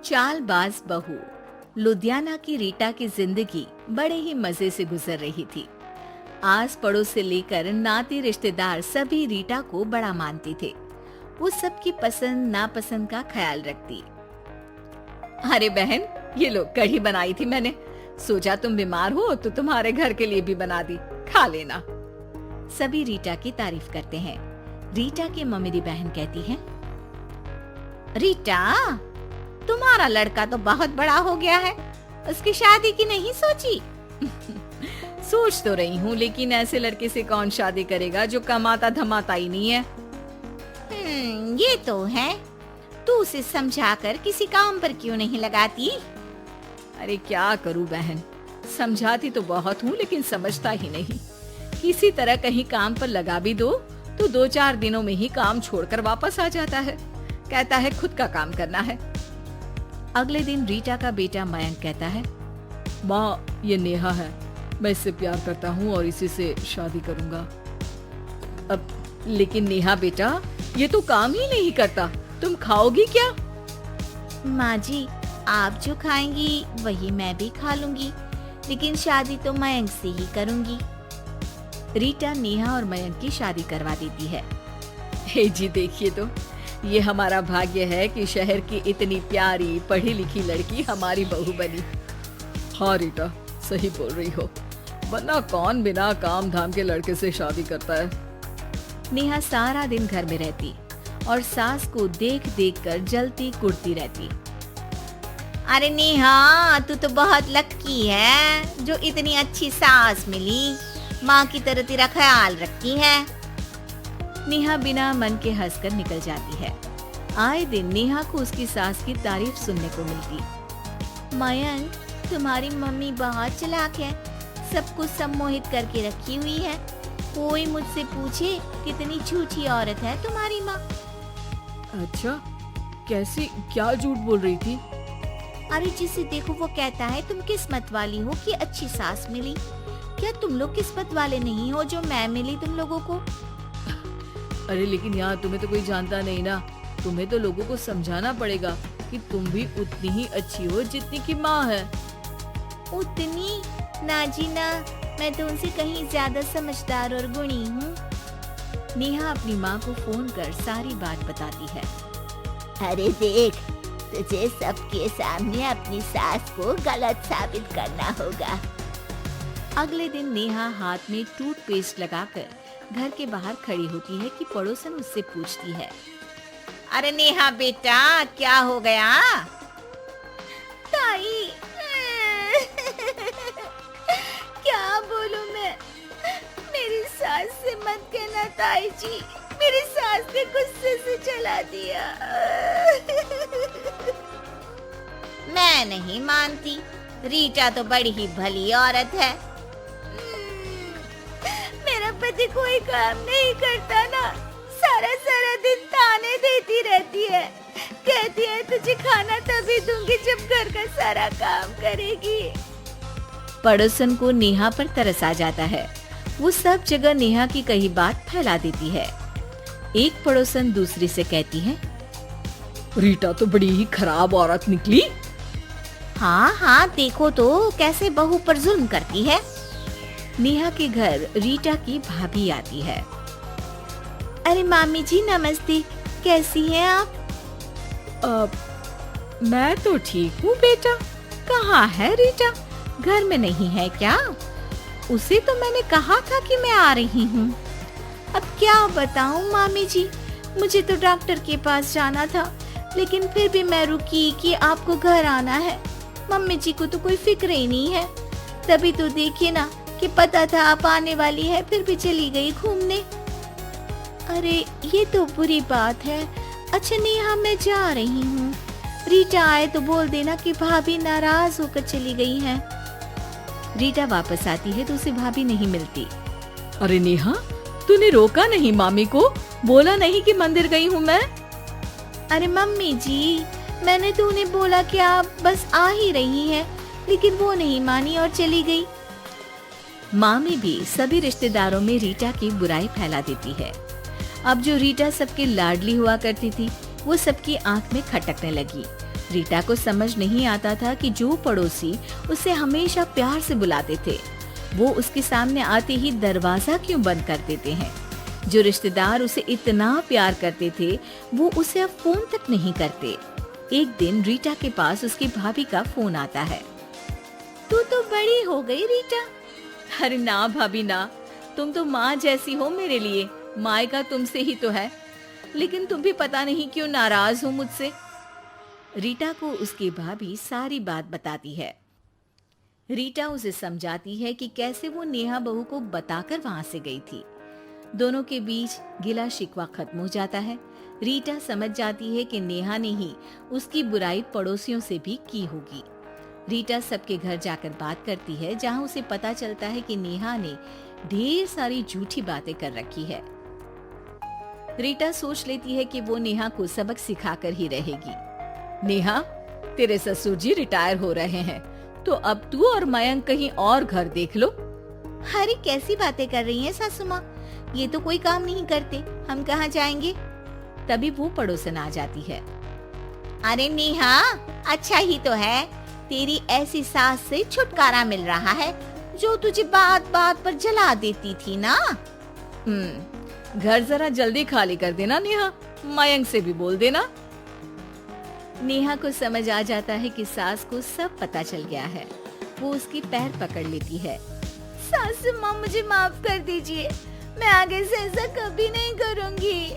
चालबाज बहू। लुधियाना की रीटा की जिंदगी बड़े ही मजे से गुजर रही थी। आस पड़ोस से लेकर नाती रिश्तेदार सभी रीटा को बड़ा मानते थे। वो सबकी पसंद नापसंद का ख्याल रखती। अरे बहन, ये लो कढ़ी बनाई थी मैंने। सोचा तुम बीमार हो तो तुम्हारे घर के लिए भी बना दी, खा लेना। सभी रीटा की तारीफ करते हैं। रीटा की ममेरी बहन कहती है, रीटा, तुम्हारा लड़का तो बहुत बड़ा हो गया है, उसकी शादी की नहीं सोची? सोच तो रही हूँ, लेकिन ऐसे लड़के से कौन शादी करेगा जो कमाता धमाता ही नहीं है। ये तो है। तू उसे समझाकर किसी काम पर क्यों नहीं लगाती? अरे क्या करूँ बहन, समझाती तो बहुत हूँ लेकिन समझता ही नहीं। किसी तरह कहीं काम पर लगा भी दो तो 2-4 दिनों में ही काम छोड़कर वापस आ जाता है। कहता है खुद का काम करना है। अगले दिन रीटा का बेटा मयंक कहता है, माँ, ये नेहा है, मैं इससे प्यार करता हूँ और इसी से शादी करूँगा। अब लेकिन नेहा बेटा, ये तो काम ही नहीं करता, तुम खाओगी क्या? माँ जी, आप जो खाएंगी वही मैं भी खा लूंगी, लेकिन शादी तो मयंक से ही करूंगी। रीटा नेहा और मयंक की शादी करवा देती है। हे जी, देखिए तो, ये हमारा भाग्य है कि शहर की इतनी प्यारी पढ़ी लिखी लड़की हमारी बहू बनी। हाँ रीटा, सही बोल रही हो, वरना कौन बिना काम धाम के लड़के से शादी करता है। नेहा सारा दिन घर में रहती और सास को देख देख कर जलती कुड़ती रहती। अरे नेहा, तू तो बहुत लक्की है जो इतनी अच्छी सास मिली, माँ की तरह तेरा ख्याल रखती है। नेहा बिना मन के हंसकर निकल जाती है। आए दिन नेहा को उसकी सास की तारीफ सुनने को मिलती। मयंक, तुम्हारी मम्मी बहुत चालाक है, सबको सम्मोहित करके रखी हुई है। कोई मुझसे पूछे कितनी झूठी औरत है तुम्हारी माँ। अच्छा, कैसी, क्या झूठ बोल रही थी? अरे जिसे देखो वो कहता है तुम किस्मत वाली हो कि अच्छी सास मिली। क्या तुम लोग किस्मत वाले नहीं हो जो मैं मिली तुम लोगों को? अरे लेकिन यहाँ तुम्हें तो कोई जानता नहीं ना, तुम्हें तो लोगों को समझाना पड़ेगा कि तुम भी उतनी ही अच्छी हो जितनी की माँ है। उतनी? ना जी ना, मैं तो उनसे कहीं ज्यादा समझदार और गुणी हूँ। नेहा अपनी माँ को फोन कर सारी बात बताती है। अरे देख, तुझे सबके सामने अपनी सास को गलत साबित करना होगा। अगले दिन नेहा हाथ में टूथपेस्ट लगाकर घर के बाहर खड़ी होती है कि पड़ोसन उससे पूछती है, अरे नेहा बेटा, क्या हो गया? ताई, क्या बोलूं मैं? मेरी सास से मत कहना ताई जी, मेरी सास ने गुस्से से चला दिया। मैं नहीं मानती, रीटा तो बड़ी ही भली औरत है। मेरा पति कोई काम नहीं करता ना, सारा सारा दिन ताने देती रहती है, कहती है तुझे खाना तभी दूंगी जब घर का सारा काम करेगी। पड़ोसन को नेहा पर तरस आ जाता है। वो सब जगह नेहा की कही बात फैला देती है। एक पड़ोसन दूसरी से कहती है, रीटा तो बड़ी ही खराब औरत निकली। हाँ हाँ, देखो तो कैसे बहू पर जुल्म करती है। नेहा के घर रीटा की भाभी आती है। अरे मामी जी नमस्ते, कैसी हैं आप? मैं तो ठीक हूँ बेटा। कहाँ है रीटा, घर में नहीं है क्या? उसे तो मैंने कहा था कि मैं आ रही हूँ। अब क्या बताऊँ मामी जी, मुझे तो डॉक्टर के पास जाना था, लेकिन फिर भी मैं रुकी कि आपको घर आना है। मम्मी जी को तो कोई फिक्र ही नहीं है। तभी तो देखिए ना कि पता था आप आने वाली है, फिर भी चली गई घूमने। अरे ये तो बुरी बात है। अच्छा नेहा, मैं जा रही हूँ, रीटा आए तो बोल देना कि भाभी नाराज होकर चली गई हैं। रीटा वापस आती है तो उसे भाभी नहीं मिलती। अरे नेहा, तूने रोका नहीं मामी को? बोला नहीं कि मंदिर गई हूँ मैं? अरे मम्मी जी, मैंने तो उन्हें बोला कि आप बस आ ही रही हैं, लेकिन वो नहीं मानी और चली गई। मामी भी सभी रिश्तेदारों में रीटा की बुराई फैला देती है। अब जो रीटा सबकी लाडली हुआ करती थी, वो सबकी आंख में खटकने लगी। रीटा को समझ नहीं आता था कि जो पड़ोसी उसे हमेशा प्यार से बुलाते थे, वो उसके सामने आते ही दरवाजा क्यों बंद कर देते हैं। जो रिश्तेदार उसे इतना प्यार करते थे, वो उसे अब फोन तक नहीं करते। एक दिन रीटा के पास उसकी भाभी का फोन आता है। तू तो बड़ी हो गई रीटा। अरे ना भाभी ना, तुम तो माँ जैसी हो मेरे लिए, माँ का तुमसे ही तो है। लेकिन तुम भी पता नहीं क्यों नाराज हो मुझसे। रीटा को उसकी भाभी सारी बात बताती है। रीटा उसे समझाती है कि कैसे वो नेहा बहू को बताकर वहां से गई थी। दोनों के बीच गिला शिकवा खत्म हो जाता है। रीटा समझ जाती है कि नेहा ने ही उसकी बुराई पड़ोसियों से भी की होगी। रीटा सबके घर जाकर बात करती है, जहां उसे पता चलता है कि नेहा ने ढेर सारी झूठी बातें कर रखी है। रीटा सोच लेती है कि वो नेहा को सबक सिखाकर ही रहेगी। नेहा, तेरे ससुर जी रिटायर हो रहे हैं, तो अब तू और मयंक कहीं और घर देख लो। अरे कैसी बातें कर रही हैं सासू माँ, ये तो कोई काम नहीं करते, हम कहाँ जाएंगे। तभी वो पड़ोसन आ जाती है। अरे नेहा, अच्छा ही तो है, तेरी ऐसी सास से छुटकारा मिल रहा है जो तुझे बात बात पर जला देती थी ना। घर जरा जल्दी खाली कर देना नेहा, मयंक से भी बोल देना। नेहा को समझ आ जाता है कि सास को सब पता चल गया है। वो उसकी पैर पकड़ लेती है। सासू माँ, मुझे माफ कर दीजिए, मैं आगे से ऐसा कभी नहीं करूँगी।